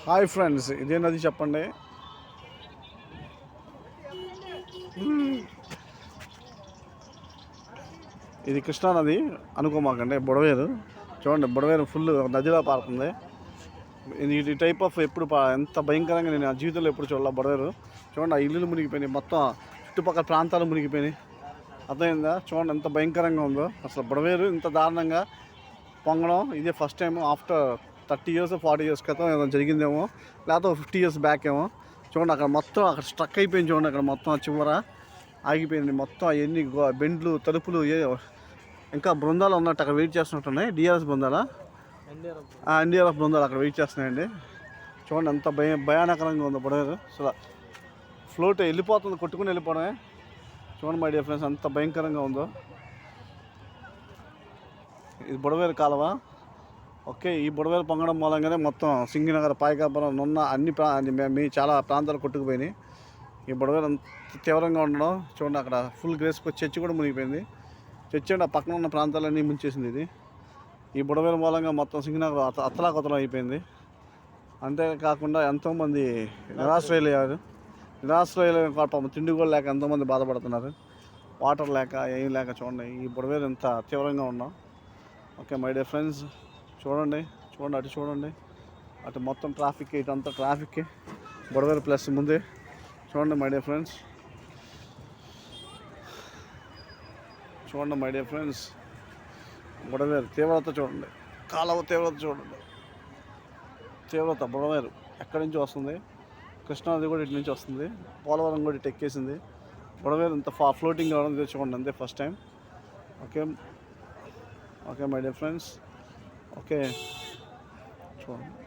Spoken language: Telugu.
హాయ్ ఫ్రెండ్స్, ఇదే నది చెప్పండి. ఇది కృష్ణా నది అనుకోమాకండి, బుడవేరు. చూడండి, బుడవేరు ఫుల్ నదిలా పారుతుంది. ఇది టైప్ ఆఫ్ ఎప్పుడు ఎంత భయంకరంగా నేను ఆ జీవితంలో ఎప్పుడు చూడాలి. బుడవేరు చూడండి, ఆ ఇల్లులు మునిగిపోయినాయి, మొత్తం చుట్టుపక్కల ప్రాంతాలు మునిగిపోయినాయి. అర్థమైందా? చూడండి ఎంత భయంకరంగా ఉందో. అసలు బుడవేరు ఇంత దారుణంగా పొంగడం ఇదే first time. After 30 years 40 years క్రితం ఏదో జరిగిందేమో, లేకపోతే 50 years బ్యాక్ ఏమో. చూడండి, అక్కడ మొత్తం అక్కడ స్ట్రక్ అయిపోయింది. చూడండి, అక్కడ మొత్తం చివర ఆగిపోయింది. మొత్తం అవన్నీ బెండ్లు, తలుపులు ఇంకా బృందాలు ఉన్నట్టు అక్కడ వెయిట్ చేస్తున్నట్టున్నాయి. డిఆర్ఎస్ బృందాలా, ఎన్డీఆర్ఎఫ్ బృందాలు అక్కడ వెయిట్ చేస్తున్నాయండి. చూడండి ఎంత భయానకరంగా ఉందో బుడవేరు. అసలు ఫ్లోట్ వెళ్ళిపోతుంది, కొట్టుకుని వెళ్ళిపోవడమే. చూడండి మై డియర్ ఫ్రెండ్స్, అంత భయంకరంగా ఉందో. ఇది బుడవేరు కాలువ. ఓకే, ఈ బుడవేరు పొంగడం మూలంగానే మొత్తం సింగినగర్, పాయకాపురం, నున్న అన్ని చాలా ప్రాంతాలు కొట్టుకుపోయినాయి. ఈ బుడవేరు అంత తీవ్రంగా ఉండడం చూడండి. అక్కడ ఫుల్ గ్రేస్కి చర్చి కూడా మునిగిపోయింది. చర్చి అంటే ఆ పక్కన ఉన్న ప్రాంతాలన్నీ ముంచేసింది ఇది. ఈ బుడవేరు మూలంగా మొత్తం సింగినగర్ అత్తలాకుతలం అయిపోయింది. అంతేకాకుండా ఎంతోమంది నిరాశ్రయులయ్యారు. నిరాశ్రయులైన పాపం తిండి కూడా లేక ఎంతోమంది బాధపడుతున్నారు. వాటర్ లేక ఏం లేక. చూడండి ఈ బుడవేరు ఎంత తీవ్రంగా ఉన్నాం. ఓకే మై డియర్ ఫ్రెండ్స్, చూడండి అటు చూడండి, అటు మొత్తం ట్రాఫిక్, ఇటు అంతా ట్రాఫిక్. బుడవేరు ప్లస్ ముందే చూడండి మై డియర్ ఫ్రెండ్స్. చూడండి మై డియర్ ఫ్రెండ్స్, బుడవేరు తీవ్రత చూడండి, కాలువ తీవ్రత చూడండి. తీవ్రత బుడవేరు ఎక్కడి నుంచి వస్తుంది? కృష్ణానది కూడా ఇటు నుంచి వస్తుంది, పోలవరం కూడా ఇటు ఎక్కేసింది. బుడవేరు ఇంత ఫ్లోటింగ్ కావడం చూడండి, అంతే first time. Okay my dear friends, okay చూడండి.